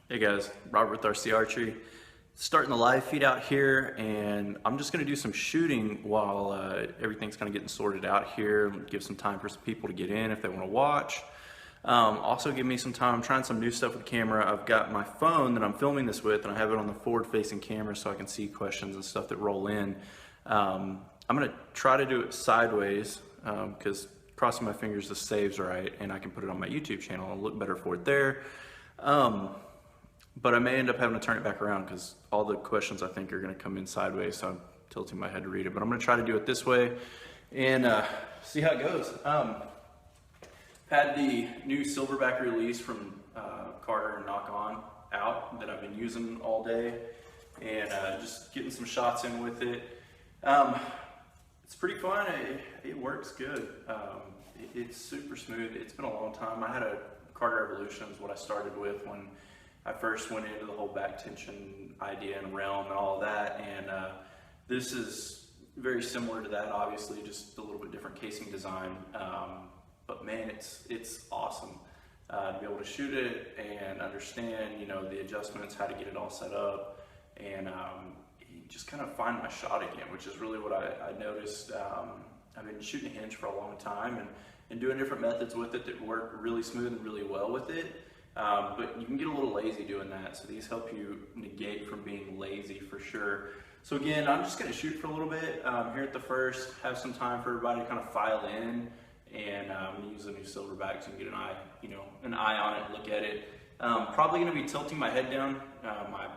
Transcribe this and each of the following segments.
Hey guys, Robert with RC Archery. Starting the live feed out here, and I'm just going to do some shooting while everything's kind of getting sorted out here. Give some time for some people to get in if they want to watch. Also give me some time. I'm trying some new stuff with the camera. I've got my phone that I'm filming this with, and I have it on the forward-facing camera so I can see questions and stuff that roll in. I'm going to try to do it sideways because crossing my fingers this saves right, and I can put it on my YouTube channel and look better for it there. But I may end up having to turn it back around because all the questions I think are going to come in sideways, so I'm tilting my head to read it. But I'm going to try to do it this way and see how it goes. Had the new Silverback release from Carter and Nock On out that I've been using all day, and just getting some shots in with it. It's pretty fun. It works good. It's super smooth. It's been a long time. I had a Carter Evolution is what I started with when I first went into the whole back tension idea and realm and all of that, and this is very similar to that, obviously, just a little bit different casing design, but man, it's awesome to be able to shoot it and understand, you know, the adjustments, how to get it all set up, and just kind of find my shot again, which is really what I noticed. I've been shooting a hinge for a long time and doing different methods with it that work really smooth and really well with it. But you can get a little lazy doing that, so these help you negate from being lazy for sure. So again, I'm just going to shoot for a little bit here at the first, have some time for everybody to kind of file in, and use the new Silverback so you can get an eye on it and look at it. Probably going to be tilting my head down. My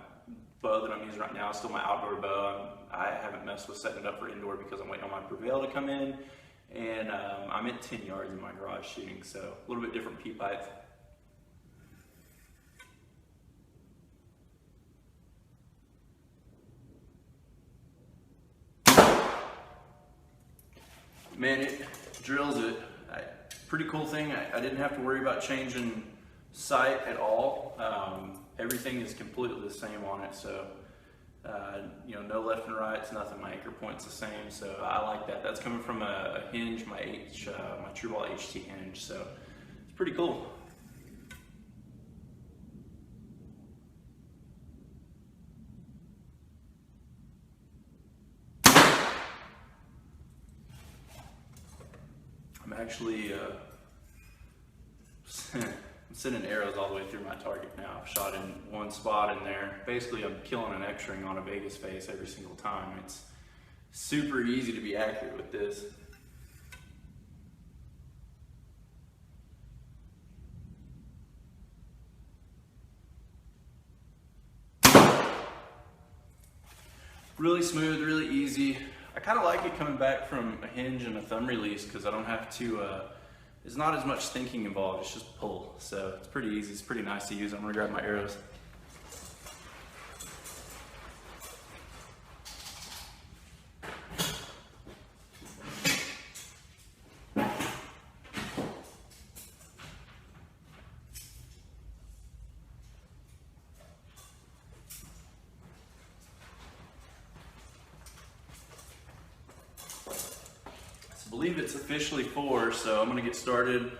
bow that I'm using right now is still my outdoor bow. I haven't messed with setting it up for indoor because I'm waiting on my prevail to come in, and I'm at 10 yards in my garage shooting, so a little bit different peep height. Man, it drills it. Pretty cool thing. I didn't have to worry about changing sight at all. Everything is completely the same on it, so no left and right. It's nothing. My anchor point's the same, so I like that. That's coming from a hinge, my True Ball HT hinge, so it's pretty cool. I'm actually I'm sending arrows all the way through my target now. I've shot in one spot in there. Basically, I'm killing an X-ring on a Vegas face every single time. It's super easy to be accurate with this. Really smooth, really easy. I kind of like it coming back from a hinge and a thumb release because I don't have to, there's not as much thinking involved, it's just pull. So it's pretty easy, it's pretty nice to use. I'm gonna grab my arrows. I believe it's officially 4, so I'm going to get started.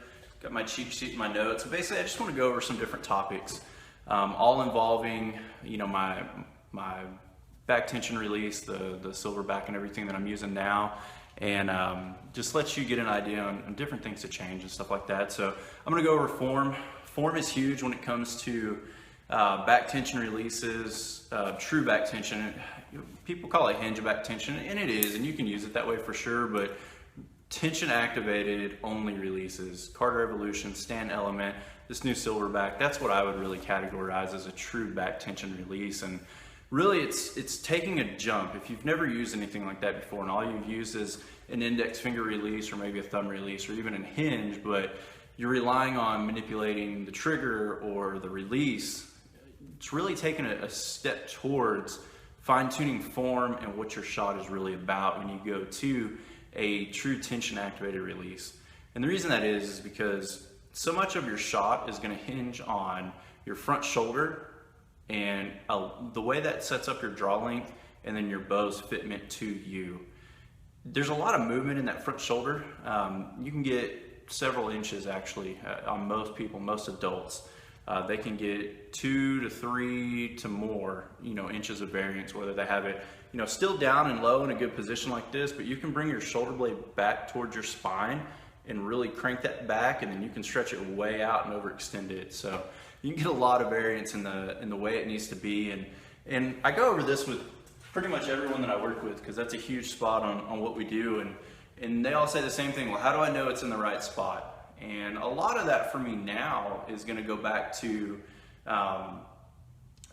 Got my cheat sheet and my notes. So basically, I just want to go over some different topics, all involving, my back tension release, the Silverback, and everything that I'm using now, and just let you get an idea on different things to change and stuff like that. So I'm going to go over form. Form is huge when it comes to back tension releases, true back tension. People call it hinge back tension, and it is, and you can use it that way for sure, but tension activated only releases, Carter Evolution, Stand Element, this new Silverback, that's what I would really categorize as a true back tension release. And really it's taking a jump. If you've never used anything like that before and all you've used is an index finger release or maybe a thumb release or even a hinge, but you're relying on manipulating the trigger or the release, it's really taking a step towards fine-tuning form and what your shot is really about when you go to a true tension activated release. And the reason that is because so much of your shot is going to hinge on your front shoulder and the way that sets up your draw length and then your bow's fitment to you. There's a lot of movement in that front shoulder. You can get several inches actually on most people, most adults. they can get 2 to 3 to more, inches of variance, whether they have it, still down and low in a good position like this, but you can bring your shoulder blade back towards your spine and really crank that back, and then you can stretch it way out and overextend it. So you can get a lot of variance in the way it needs to be. And I go over this with pretty much everyone that I work with, because that's a huge spot on what we do. And they all say the same thing, well, how do I know it's in the right spot? And a lot of that for me now is gonna go back to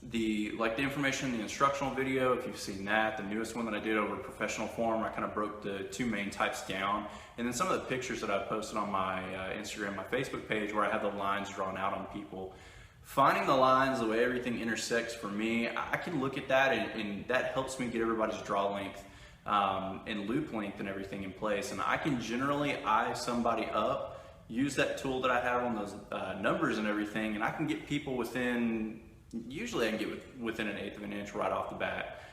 the information in the instructional video, if you've seen that, the newest one that I did over professional form, I kind of broke the 2 main types down. And then some of the pictures that I've posted on my Instagram, my Facebook page, where I have the lines drawn out on people. Finding the lines, the way everything intersects for me, I can look at that and that helps me get everybody's draw length and loop length and everything in place. And I can generally eye somebody up, use that tool that I have on those numbers and everything, and I can get people within, usually I can get within 1/8 of an inch right off the bat.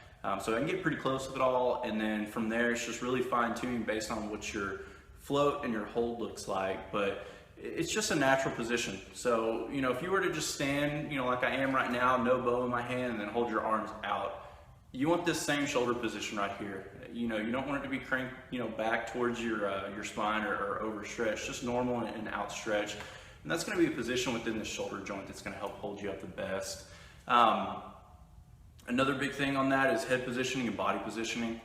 So I can get pretty close with it all, and then from there it's just really fine tuning based on what your float and your hold looks like. But it's just a natural position. So, if you were to just stand, like I am right now, no bow in my hand, and then hold your arms out, you want this same shoulder position right here. You don't want it to be cranked, back towards your spine or overstretched, just normal and outstretched. And that's going to be a position within the shoulder joint that's going to help hold you up the best. Another big thing on that is head positioning and body positioning.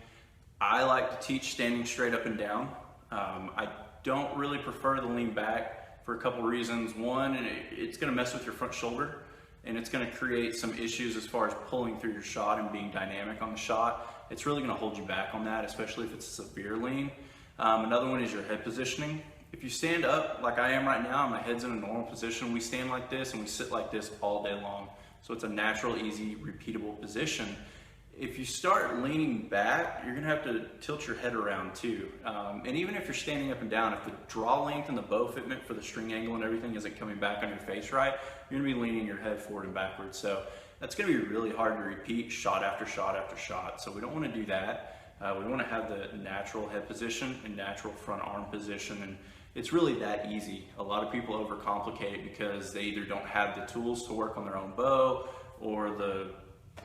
I like to teach standing straight up and down. I don't really prefer the lean back for a couple reasons. One, it's going to mess with your front shoulder, and it's going to create some issues as far as pulling through your shot and being dynamic on the shot. It's really going to hold you back on that, especially if it's a severe lean. Another one is your head positioning. If you stand up like I am right now, and my head's in a normal position, we stand like this and we sit like this all day long. So it's a natural, easy, repeatable position. If you start leaning back, you're gonna have to tilt your head around too. And even if you're standing up and down, if the draw length and the bow fitment for the string angle and everything isn't coming back on your face right, you're gonna be leaning your head forward and backwards. So that's gonna be really hard to repeat shot after shot after shot. So we don't wanna do that. We wanna have the natural head position and natural front arm position. And it's really that easy. A lot of people overcomplicate it because they either don't have the tools to work on their own bow, or the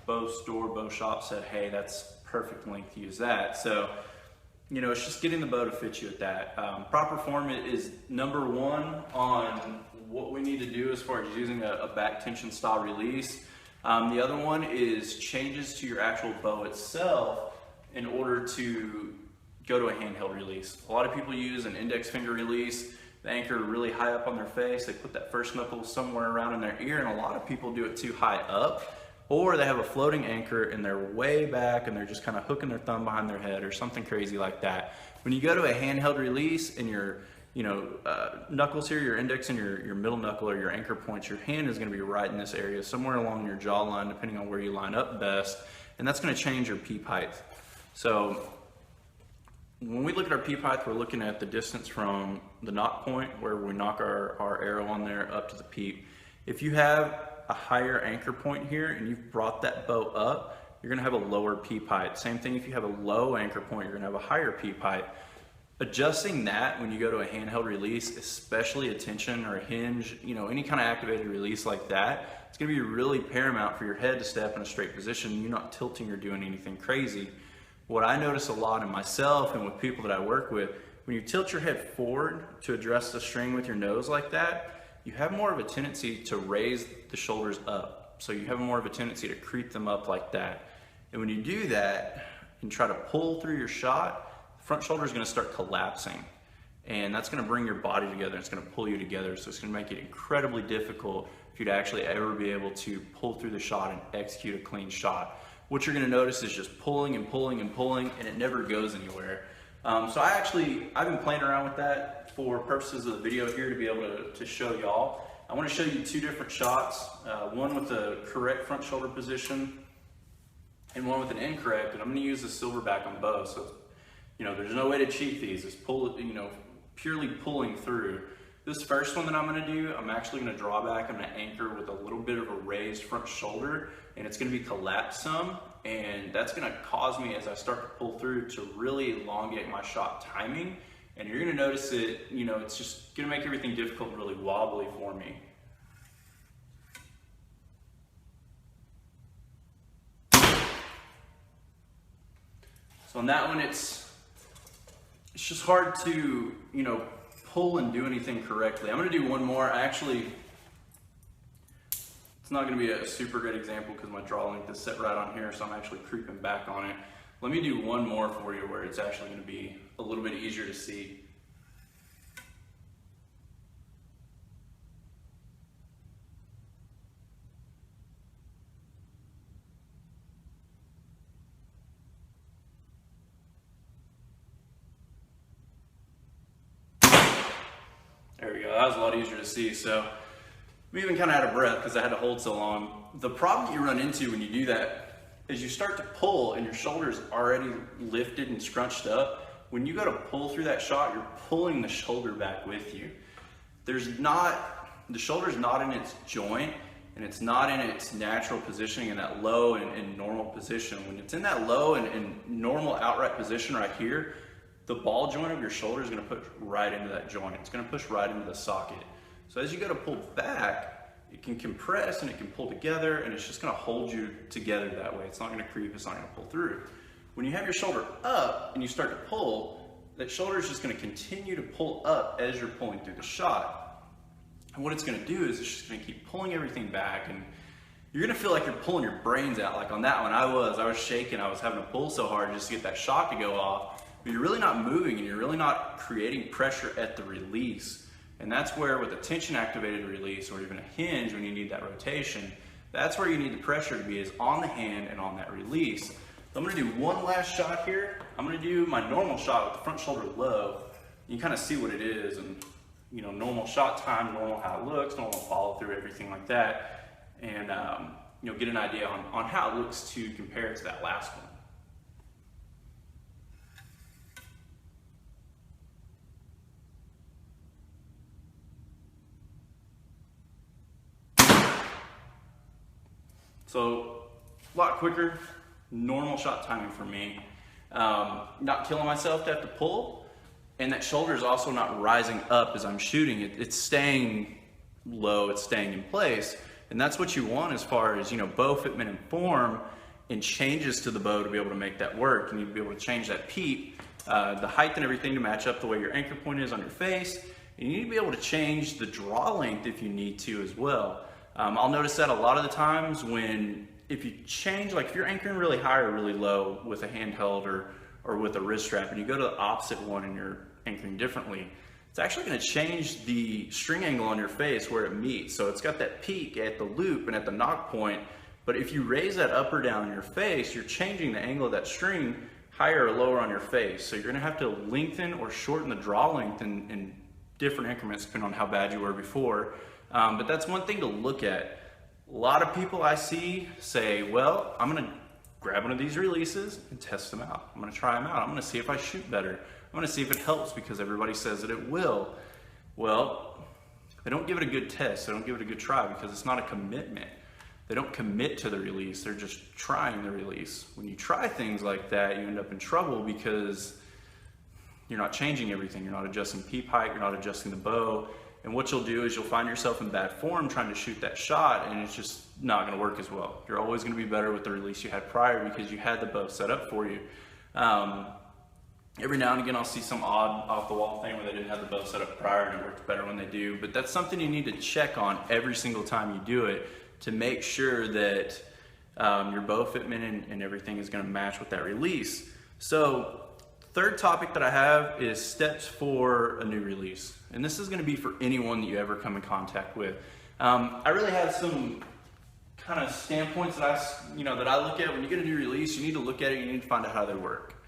bow shop said, hey, that's perfect length, use that. So, it's just getting the bow to fit you at that. Proper form is number one on what we need to do as far as using a back tension style release. The other one is changes to your actual bow itself in order to go to a handheld release. A lot of people use an index finger release, the anchor really high up on their face, they put that first knuckle somewhere around in their ear, and a lot of people do it too high up, or they have a floating anchor and they're way back and they're just kind of hooking their thumb behind their head or something crazy like that. When you go to a handheld release and your knuckles here, your index and your middle knuckle or your anchor points, your hand is going to be right in this area, somewhere along your jawline, depending on where you line up best, and that's going to change your peep height. So when we look at our peep height, we're looking at the distance from the knock point, where we knock our arrow on there, up to the peep. If you have a higher anchor point here and you've brought that bow up, you're gonna have a lower peep height. Same thing if you have a low anchor point, you're gonna have a higher peep height. Adjusting that when you go to a handheld release, especially a tension or a hinge, any kind of activated release like that, it's gonna be really paramount for your head to step in a straight position. You're not tilting or doing anything crazy. What I notice a lot in myself and with people that I work with, when you tilt your head forward to address the string with your nose like that, you have more of a tendency to raise the shoulders up. So you have more of a tendency to creep them up like that. And when you do that and try to pull through your shot, the front shoulder is going to start collapsing. And that's going to bring your body together. It's going to pull you together. So it's going to make it incredibly difficult for you to actually ever be able to pull through the shot and execute a clean shot. What you're going to notice is just pulling and pulling and pulling, and it never goes anywhere. So I've been playing around with that for purposes of the video here to be able to show y'all. I want to show you 2 different shots, one with the correct front shoulder position and one with an incorrect, and I'm going to use the Silverback on both. So, there's no way to cheat these. It's purely pulling through. This first one that I'm going to do, I'm actually going to draw back. I'm going to anchor with a little bit of a raised front shoulder, and it's going to be collapsed some, and that's going to cause me, as I start to pull through, to really elongate my shot timing. And you're going to notice it, it's just going to make everything difficult and really wobbly for me. So on that one, it's just hard to, you know, pull and do anything correctly. I'm gonna do one more. It's not gonna be a super good example because my draw length is set right on here, so I'm actually creeping back on it. Let me do one more for you where it's actually gonna be a little bit easier to see. There we go, that was a lot easier to see. So I'm even kind of out of breath because I had to hold so long. The problem you run into when you do that is you start to pull and your shoulder's already lifted and scrunched up. When you go to pull through that shot, you're pulling the shoulder back with you. The shoulder's not in its joint and it's not in its natural positioning in that low and normal position. When it's in that low and normal outright position right here, the ball joint of your shoulder is going to push right into that joint. It's going to push right into the socket. So as you go to pull back, it can compress and it can pull together, and it's just going to hold you together that way. It's not going to creep, it's not going to pull through. When you have your shoulder up and you start to pull, that shoulder is just going to continue to pull up as you're pulling through the shot. And what it's going to do is it's just going to keep pulling everything back, and you're going to feel like you're pulling your brains out. Like on that one, I was shaking. I was having to pull so hard just to get that shot to go off. But you're really not moving and you're really not creating pressure at the release. And that's where with a tension activated release or even a hinge when you need that rotation, that's where you need the pressure to be, is on the hand and on that release. So I'm gonna do one last shot here. I'm gonna do my normal shot with the front shoulder low. You can kind of see what it is, and you know, normal shot time, normal how it looks, normal follow through, everything like that. And you know, get an idea on how it looks to compare it to that last one. So a lot quicker, normal shot timing for me. Not killing myself to have to pull, and that shoulder is also not rising up as I'm shooting. It's staying low, it's staying in place, and that's what you want as far as, you know, bow fitment and form and changes to the bow to be able to make that work. You need to be able to change that peep, the height and everything to match up the way your anchor point is on your face, and you need to be able to change the draw length if you need to as well. I'll notice that a lot of the times if you change, like if you're anchoring really high or really low with a handheld or with a wrist strap, and you go to the opposite one and you're anchoring differently, it's actually going to change the string angle on your face where it meets. So it's got that peak at the loop and at the knock point, but if you raise that up or down in your face, you're changing the angle of that string higher or lower on your face. So you're going to have to lengthen or shorten the draw length in different increments depending on how bad you were before. But that's one thing to look at. A lot of people I see say, well, I'm going to grab one of these releases and test them out. I'm going to try them out. I'm going to see if I shoot better. I'm going to see if it helps because everybody says that it will. Well, they don't give it a good test. They don't give it a good try because it's not a commitment. They don't commit to the release. They're just trying the release. When you try things like that, you end up in trouble because you're not changing everything. You're not adjusting peep height. You're not adjusting the bow. And what you'll do is you'll find yourself in bad form trying to shoot that shot, and it's just not going to work as well. You're always going to be better with the release you had prior because you had the bow set up for you. Every now and again I'll see some odd off the wall thing where they didn't have the bow set up prior and it works better when they do, but that's something you need to check on every single time you do it to make sure that your bow fitment and everything is going to match with that release. So third topic that I have is steps for a new release. And this is going to be for anyone that you ever come in contact with. I really have some kind of standpoints that I look at. When you get a new release, you need to look at it, you need to find out how they work.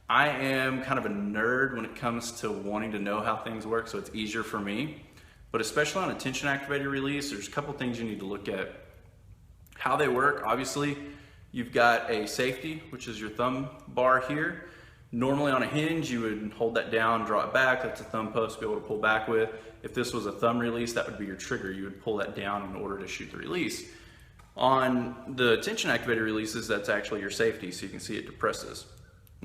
I am kind of a nerd when it comes to wanting to know how things work, so it's easier for me. But especially on a tension activated release, there's a couple things you need to look at. How they work, obviously, you've got a safety, which is your thumb bar here. Normally on a hinge, you would hold that down, draw it back. That's a thumb post to be able to pull back with. If this was a thumb release, that would be your trigger. You would pull that down in order to shoot the release. On the tension activated releases, that's actually your safety. So you can see it depresses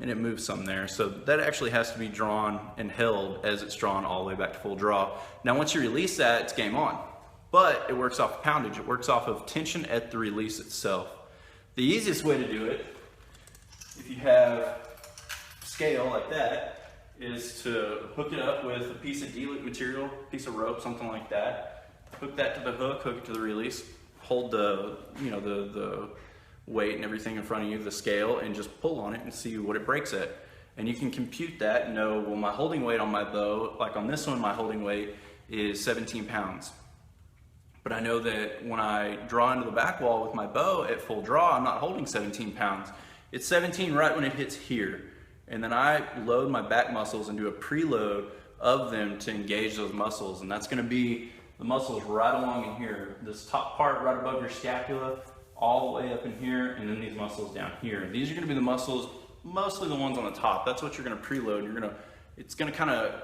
and it moves some there. So that actually has to be drawn and held as it's drawn all the way back to full draw. Now, once you release that, it's game on. But it works off of poundage. It works off of tension at the release itself. The easiest way to do it, if you have scale like that is to hook it up with a piece of D-loop material, piece of rope, something like that. Hook that to the hook, hook it to the release, hold the, you know, the weight and everything in front of you, the scale, and just pull on it and see what it breaks at. And you can compute that and know, well, my holding weight on my bow, like on this one, my holding weight is 17 pounds. But I know that when I draw into the back wall with my bow at full draw, I'm not holding 17 pounds. It's 17 right when it hits here. And then I load my back muscles and do a preload of them to engage those muscles. And that's gonna be the muscles right along in here. This top part right above your scapula, all the way up in here, and then these muscles down here. And these are gonna be the muscles, mostly the ones on the top. That's what you're gonna preload. It's gonna kind of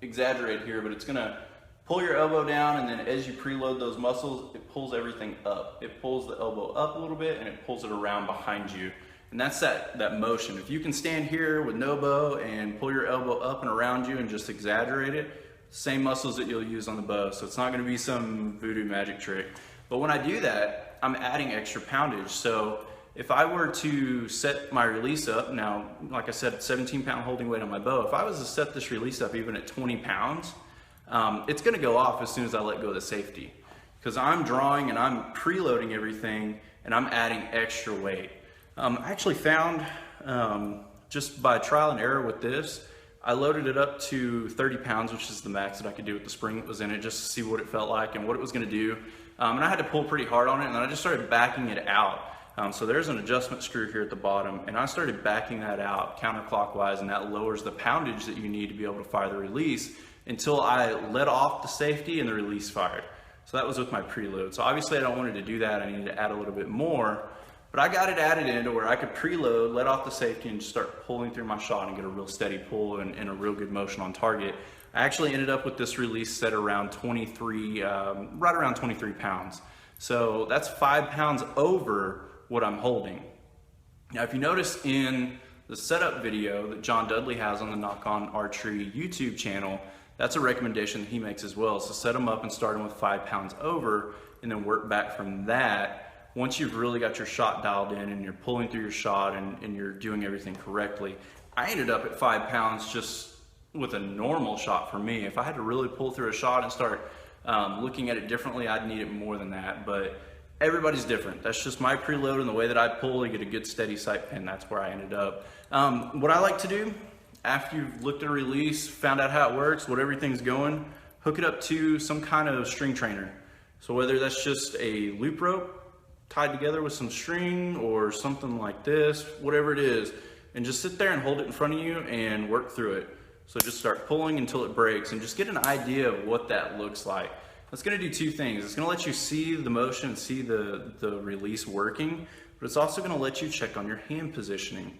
exaggerate here, but it's gonna pull your elbow down, and then as you preload those muscles, it pulls everything up. It pulls the elbow up a little bit, and it pulls it around behind you. And that's that motion. If you can stand here with no bow and pull your elbow up and around you and just exaggerate it, same muscles that you'll use on the bow. So it's not gonna be some voodoo magic trick. But when I do that, I'm adding extra poundage. So if I were to set my release up, now, like I said, 17-pound holding weight on my bow, if I was to set this release up even at 20 pounds, it's gonna go off as soon as I let go of the safety. Because I'm drawing and I'm preloading everything and I'm adding extra weight. I actually found, just by trial and error with this, I loaded it up to 30 pounds, which is the max that I could do with the spring that was in it, just to see what it felt like and what it was gonna do. And I had to pull pretty hard on it, and then I just started backing it out. So there's an adjustment screw here at the bottom, and I started backing that out counterclockwise, and that lowers the poundage that you need to be able to fire the release until I let off the safety and the release fired. So that was with my preload. So obviously I don't want it to do that. I needed to add a little bit more, but I got it added in to where I could preload, let off the safety, and just start pulling through my shot and get a real steady pull and a real good motion on target. I actually ended up with this release set around 23, right around 23 pounds. So that's 5 pounds over what I'm holding. Now, if you notice in the setup video that John Dudley has on the Nock On Archery YouTube channel, that's a recommendation that he makes as well. So set them up and start them with 5 pounds over, and then work back from that. Once you've really got your shot dialed in and you're pulling through your shot and you're doing everything correctly. I ended up at 5 pounds just with a normal shot for me. If I had to really pull through a shot and start looking at it differently, I'd need it more than that. But everybody's different. That's just my preload and the way that I pull to get a good steady sight pin. That's where I ended up. What I like to do, after you've looked at a release, found out how it works, what everything's going, hook it up to some kind of string trainer. So whether that's just a loop rope tied together with some string or something like this, whatever it is, and just sit there and hold it in front of you and work through it. So just start pulling until it breaks and just get an idea of what that looks like. It's gonna do two things. It's gonna let you see the motion, see the release working, but it's also gonna let you check on your hand positioning.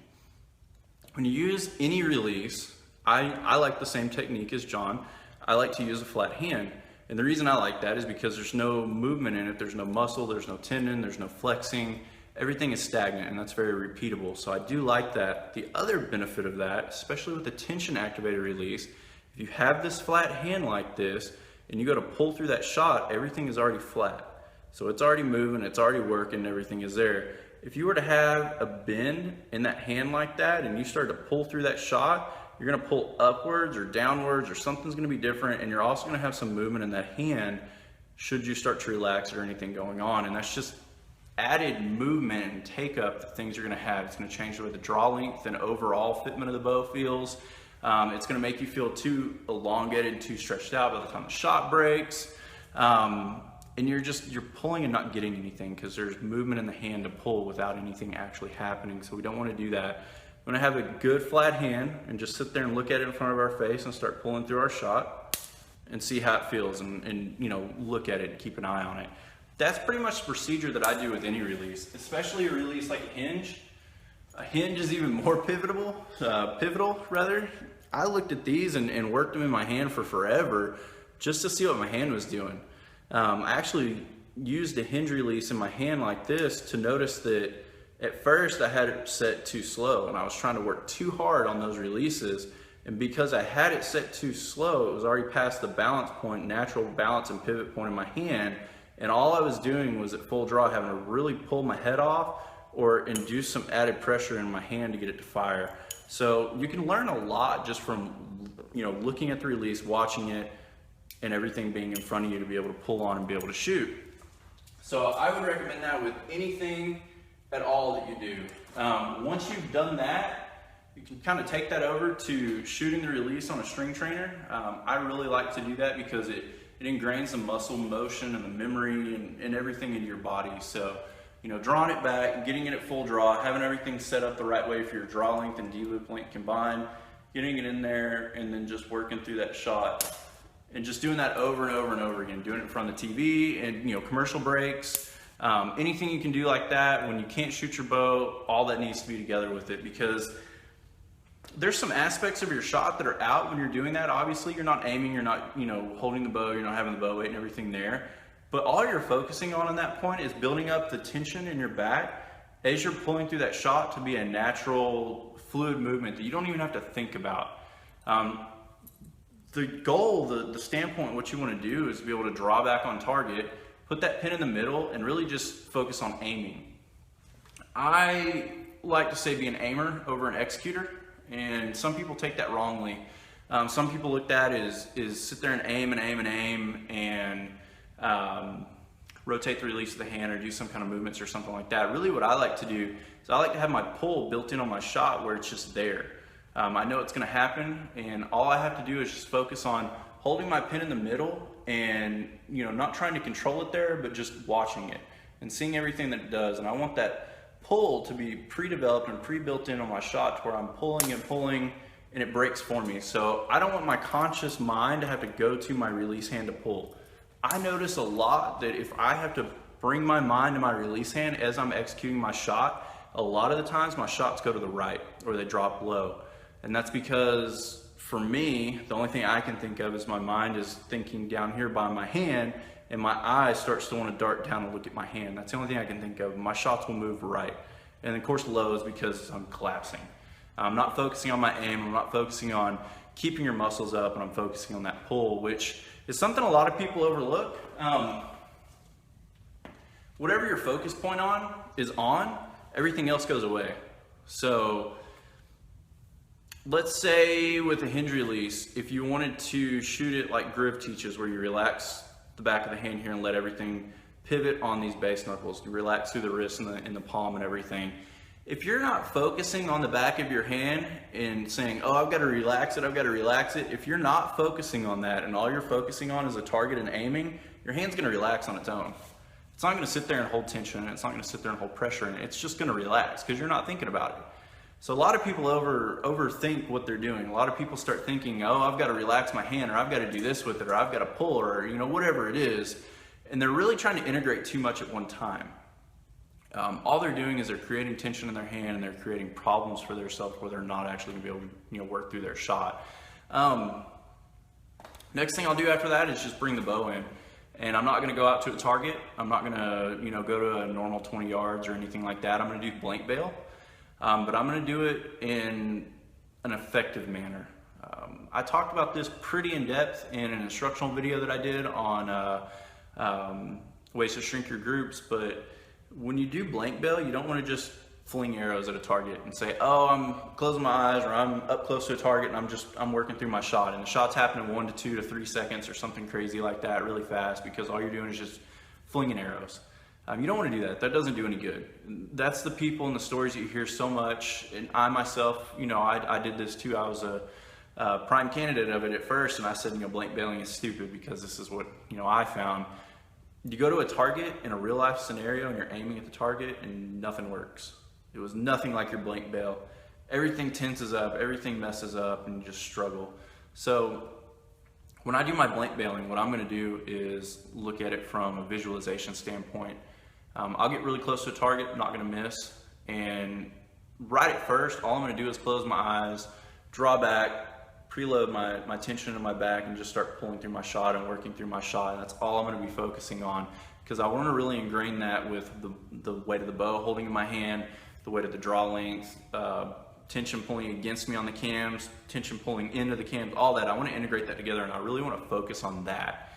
When you use any release, I like the same technique as John. I like to use a flat hand. And the reason I like that is because there's no movement in it. There's no muscle, there's no tendon, there's no flexing. Everything is stagnant, and that's very repeatable. So I do like that. The other benefit of that, especially with the tension activated release, if you have this flat hand like this, and you go to pull through that shot, everything is already flat. So it's already moving, it's already working, everything is there. If you were to have a bend in that hand like that, and you start to pull through that shot, you're gonna pull upwards or downwards, or something's gonna be different, and you're also gonna have some movement in that hand should you start to relax or anything going on. And that's just added movement and take up that things you're gonna have. It's gonna change the way the draw length and overall fitment of the bow feels. It's gonna make you feel too elongated, too stretched out by the time the shot breaks. And you're pulling and not getting anything because there's movement in the hand to pull without anything actually happening. So we don't wanna do that. We wanna have a good flat hand and just sit there and look at it in front of our face and start pulling through our shot and see how it feels and you know, look at it and keep an eye on it. That's pretty much the procedure that I do with any release, especially a release like a hinge. A hinge is even more pivotal rather. I looked at these and worked them in my hand for forever just to see what my hand was doing. I actually used a hinge release in my hand like this to notice that at first I had it set too slow and I was trying to work too hard on those releases. And because I had it set too slow, it was already past the balance point, natural balance and pivot point in my hand. And all I was doing was at full draw having to really pull my head off or induce some added pressure in my hand to get it to fire. So you can learn a lot just from, you know, looking at the release, watching it, and everything being in front of you to be able to pull on and be able to shoot. So I would recommend that with anything at all that you do. Once you've done that, you can kind of take that over to shooting the release on a string trainer. I really like to do that because it ingrains the muscle motion and the memory and everything in your body. So, you know, drawing it back, getting it at full draw, having everything set up the right way for your draw length and D-loop length combined, getting it in there, and then just working through that shot. And just doing that over and over and over again, doing it in front of the TV and, you know, commercial breaks, anything you can do like that when you can't shoot your bow, all that needs to be together with it, because there's some aspects of your shot that are out when you're doing that. Obviously, you're not aiming, you're not, you know, holding the bow, you're not having the bow weight and everything there. But all you're focusing on that point is building up the tension in your back as you're pulling through that shot to be a natural, fluid movement that you don't even have to think about. The goal, the standpoint, what you want to do is be able to draw back on target, put that pin in the middle, and really just focus on aiming. I like to say be an aimer over an executor, and some people take that wrongly. Some people look at it is sit there and aim and aim and aim and rotate the release of the hand or do some kind of movements or something like that. Really what I like to do is I like to have my pull built in on my shot where it's just there. I know it's going to happen, and all I have to do is just focus on holding my pin in the middle and, you know, not trying to control it there, but just watching it and seeing everything that it does. And I want that pull to be pre-developed and pre-built in on my shot to where I'm pulling and pulling and it breaks for me. So I don't want my conscious mind to have to go to my release hand to pull. I notice a lot that if I have to bring my mind to my release hand as I'm executing my shot, a lot of the times my shots go to the right or they drop low. And that's because, for me, the only thing I can think of is my mind is thinking down here by my hand, and my eye starts to want to dart down and look at my hand. That's the only thing I can think of. My shots will move right. And of course, low is because I'm collapsing. I'm not focusing on my aim, I'm not focusing on keeping your muscles up, and I'm focusing on that pull, which is something a lot of people overlook. Whatever your focus point is on, everything else goes away. So, let's say with a hinge release, if you wanted to shoot it like Griv teaches, where you relax the back of the hand here and let everything pivot on these base knuckles, you relax through the wrist and the palm and everything. If you're not focusing on the back of your hand and saying, oh, I've got to relax it, if you're not focusing on that and all you're focusing on is a target and aiming, your hand's going to relax on its own. It's not going to sit there and hold tension, and it's not going to sit there and hold pressure, and it's just going to relax because you're not thinking about it. So a lot of people overthink what they're doing. A lot of people start thinking, oh, I've got to relax my hand, or I've got to do this with it, or I've got to pull, or, you know, whatever it is. And they're really trying to integrate too much at one time. All they're doing is they're creating tension in their hand, and they're creating problems for themselves where they're not actually going to be able to, you know, work through their shot. Next thing I'll do after that is just bring the bow in. And I'm not going to go out to a target. I'm not going to, you know, go to a normal 20 yards or anything like that. I'm going to do blank bale. But I'm going to do it in an effective manner. I talked about this pretty in depth in an instructional video that I did on ways to shrink your groups, but when you do blank bale, you don't want to just fling arrows at a target and say, oh, I'm closing my eyes, or I'm up close to a target and I'm working through my shot, and the shot's happening in 1 to 2 to 3 seconds or something crazy like that really fast, because all you're doing is just flinging arrows. You don't want to do that. That doesn't do any good. That's the people and the stories that you hear so much. And I myself, you know, I did this too. I was a prime candidate of it at first, and I said, you know, blank bailing is stupid because this is what, you know, I found. You go to a target in a real life scenario and you're aiming at the target and nothing works. It was nothing like your blank bail. Everything tenses up, everything messes up, and you just struggle. So when I do my blank bailing, what I'm going to do is look at it from a visualization standpoint. I'll get really close to a target, I'm not going to miss, and right at first, all I'm going to do is close my eyes, draw back, preload my tension in my back, and just start pulling through my shot and working through my shot. And that's all I'm going to be focusing on, because I want to really ingrain that with the weight of the bow holding in my hand, the weight of the draw length, tension pulling against me on the cams, tension pulling into the cams, all that. I want to integrate that together, and I really want to focus on that.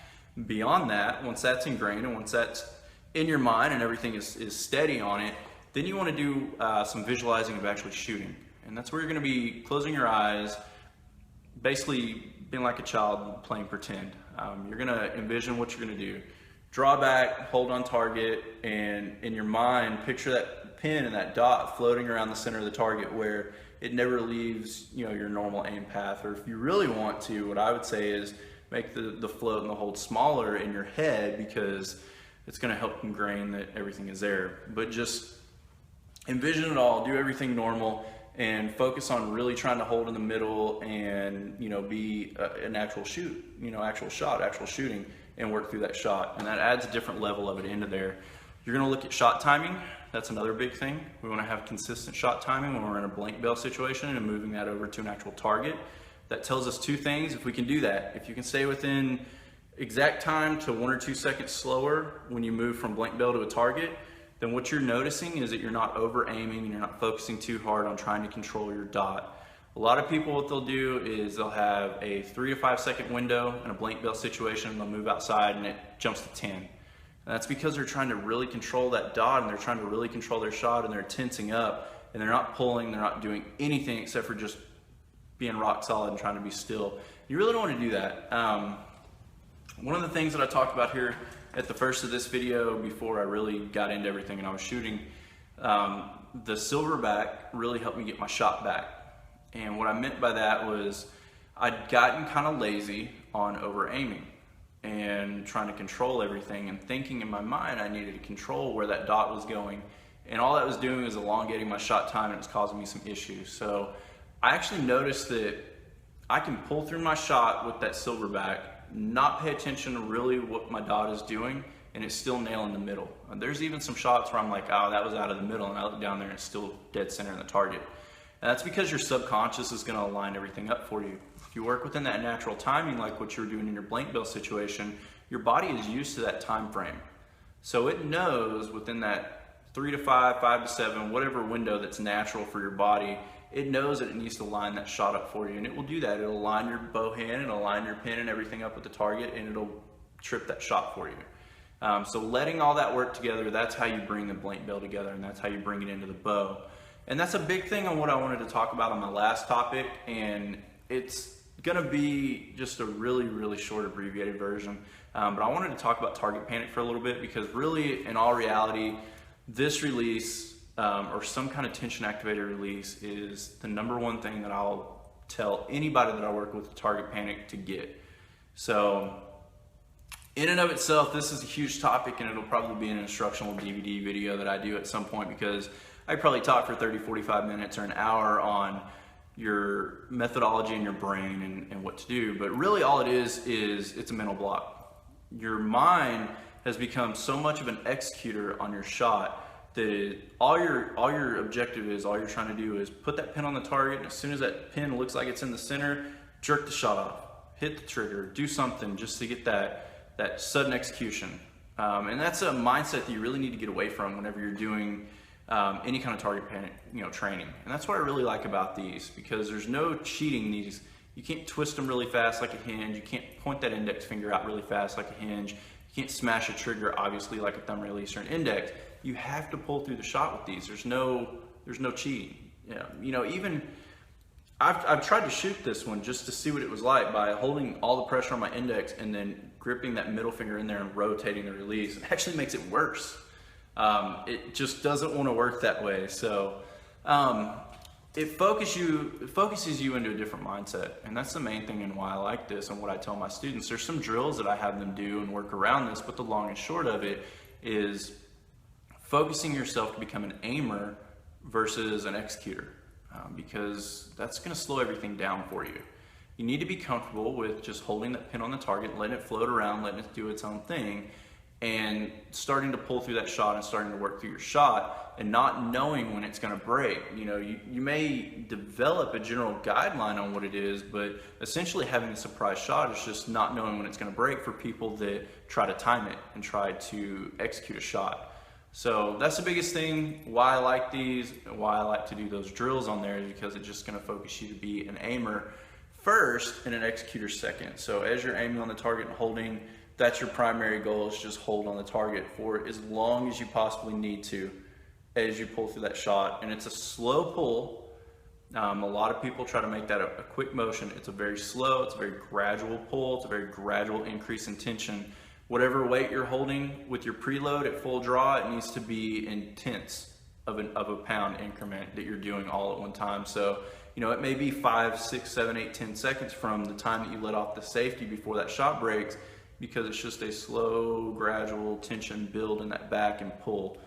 Beyond that, once that's ingrained and once that's in your mind and everything is steady on it, then you want to do some visualizing of actually shooting. And that's where you're gonna be closing your eyes, basically being like a child playing pretend. You're gonna envision what you're gonna do. Draw back, hold on target, and in your mind, picture that pin and that dot floating around the center of the target where it never leaves, you know, your normal aim path. Or if you really want to, what I would say is make the float and the hold smaller in your head, because it's gonna help ingrain that everything is there. But just envision it all, do everything normal, and focus on really trying to hold in the middle and, you know, be an actual shoot, you know, actual shot, actual shooting, and work through that shot. And that adds a different level of it into there. You're gonna look at shot timing. That's another big thing. We wanna have consistent shot timing when we're in a blank bale situation and moving that over to an actual target. That tells us two things. If we can do that, if you can stay within exact time to 1 or 2 seconds slower when you move from blank bale to a target, then what you're noticing is that you're not over aiming and you're not focusing too hard on trying to control your dot. A lot of people, what they'll do is they'll have a 3 to 5 second window in a blank bale situation, and they'll move outside and it jumps to 10. And that's because they're trying to really control that dot, and they're trying to really control their shot, and they're tensing up, and they're not pulling, they're not doing anything except for just being rock solid and trying to be still. You really don't want to do that. One of the things that I talked about here at the first of this video, before I really got into everything and I was shooting, the Silverback really helped me get my shot back. And what I meant by that was I'd gotten kind of lazy on over aiming and trying to control everything, and thinking in my mind I needed to control where that dot was going. And all that was doing was elongating my shot time, and it was causing me some issues. So I actually noticed that I can pull through my shot with that Silverback, not pay attention to really what my dot is doing, and it's still nail in the middle. And there's even some shots where I'm like, oh, that was out of the middle, and I look down there and it's still dead center in the target. And that's because your subconscious is gonna align everything up for you. If you work within that natural timing, like what you're doing in your blank bale situation, your body is used to that time frame. So it knows within that 3 to 5, 5 to 7, whatever window that's natural for your body, it knows that it needs to line that shot up for you, and it will do that. It'll line your bow hand, it'll line your pin and everything up with the target, and it'll trip that shot for you. So letting all that work together, that's how you bring the blank bale together, and that's how you bring it into the bow. And that's a big thing on what I wanted to talk about on my last topic, and it's gonna be just a really, really short abbreviated version. But I wanted to talk about target panic for a little bit, because really, in all reality, this release, or some kind of tension activated release, is the #1 thing that I'll tell anybody that I work with target panic to get. So in and of itself, this is a huge topic, and it'll probably be an instructional DVD video that I do at some point, because I probably talk for 30, 45 minutes or an hour on your methodology in your brain and what to do. But really all it is it's a mental block. Your mind has become so much of an executor on your shot that all your objective is, all you're trying to do is put that pin on the target, and as soon as that pin looks like it's in the center, jerk the shot off, hit the trigger, do something just to get that sudden execution. And that's a mindset that you really need to get away from whenever you're doing any kind of target panic, training. And that's what I really like about these, because there's no cheating these. You can't twist them really fast like a hinge. You can't point that index finger out really fast like a hinge. You can't smash a trigger obviously like a thumb release or an index. You have to pull through the shot with these. There's no cheating. Even I've tried to shoot this one just to see what it was like by holding all the pressure on my index and then gripping that middle finger in there and rotating the release. It actually makes it worse. It just doesn't want to work that way. So it focuses you into a different mindset, and that's the main thing and why I like this and what I tell my students. There's some drills that I have them do and work around this, but the long and short of it is focusing yourself to become an aimer versus an executor, because that's going to slow everything down for you. You need to be comfortable with just holding that pin on the target, letting it float around, letting it do its own thing, and starting to pull through that shot and starting to work through your shot and not knowing when it's going to break. You may develop a general guideline on what it is, but essentially having a surprise shot is just not knowing when it's going to break for people that try to time it and try to execute a shot. So that's the biggest thing, why I like these, why I like to do those drills on there, is because it's just going to focus you to be an aimer first and an executor second. So as you're aiming on the target and holding, that's your primary goal, is just hold on the target for as long as you possibly need to as you pull through that shot. And it's a slow pull. A lot of people try to make that a quick motion. It's a very slow, it's a very gradual pull, it's a very gradual increase in tension. Whatever weight you're holding with your preload at full draw, it needs to be in tenths of a pound increment that you're doing all at one time. So, it may be 5, 6, 7, 8, 10 seconds from the time that you let off the safety before that shot breaks, because it's just a slow, gradual tension build in that back and pull.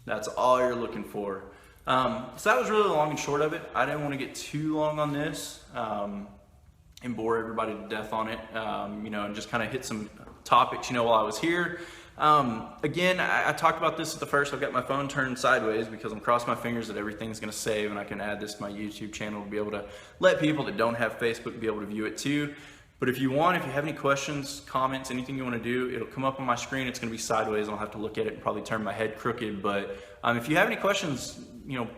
That's all you're looking for. So that was really the long and short of it. I didn't want to get too long on this and bore everybody to death on it, and just kind of hit some topics, while I was here. Again, I talked about this at the first. I've got my phone turned sideways because I'm crossing my fingers that everything's going to save and I can add this to my YouTube channel to be able to let people that don't have Facebook be able to view it too. But if you have any questions, comments, anything you want to do, it'll come up on my screen. It's going to be sideways. I'll have to look at it and probably turn my head crooked. But if you have any questions,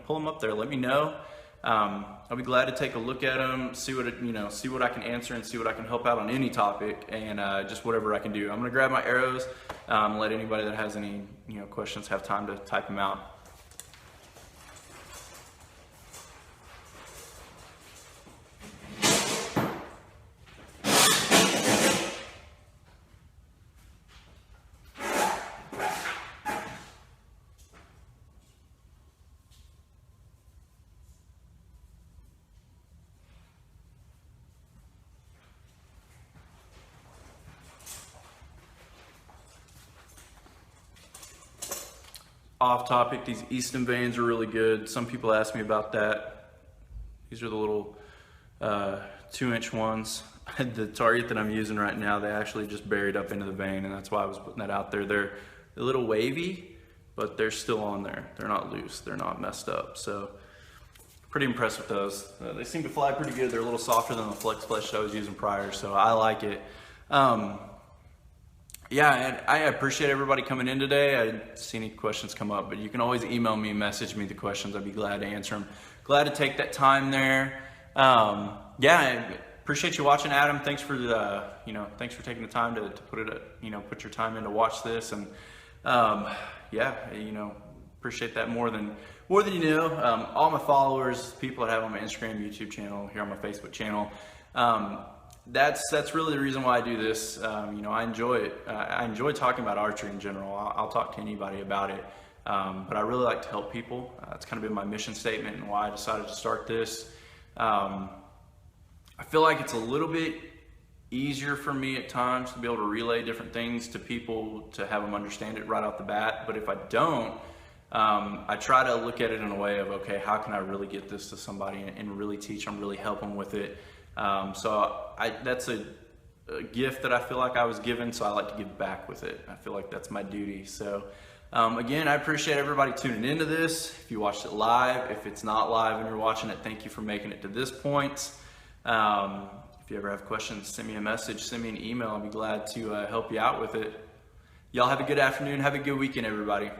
pull them up there. Let me know. I'll be glad to take a look at them, see what I can answer and see what I can help out on any topic, and just whatever I can do. I'm going to grab my arrows, let anybody that has any questions have time to type them out. Off topic, these Easton vanes are really good. Some people ask me about that. These are the little 2-inch ones. The target that I'm using right now, they actually just buried up into the vane, and that's why I was putting that out there. They're a little wavy, but they're still on there. They're not loose, they're not messed up. So pretty impressed with those. They seem to fly pretty good. They're a little softer than the Flex Flesh I was using prior, so I like it. Yeah, and I appreciate everybody coming in today. I didn't see any questions come up, but you can always email me, message me the questions. I'd be glad to answer them. Glad to take that time there. Yeah, I appreciate you watching, Adam. Thanks for thanks for taking the time to put your time in to watch this, and yeah, appreciate that more than you know. All my followers, people that have on my Instagram, YouTube channel, here on my Facebook channel. That's really the reason why I do this. I enjoy it. I enjoy talking about archery in general. I'll talk to anybody about it, but I really like to help people. It's kind of been my mission statement and why I decided to start this. I feel like it's a little bit easier for me at times to be able to relay different things to people, to have them understand it right off the bat. But if I don't, I try to look at it in a way of, okay, how can I really get this to somebody and really teach them, really help them with it. So that's a gift that I feel like I was given, so I like to give back with it. I feel like that's my duty. So again, I appreciate everybody tuning into this. If you watched it live, if it's not live and you're watching it, thank you for making it to this point. If you ever have questions, send me a message, send me an email. I'll be glad to help you out with it. Y'all have a good afternoon. Have a good weekend, everybody.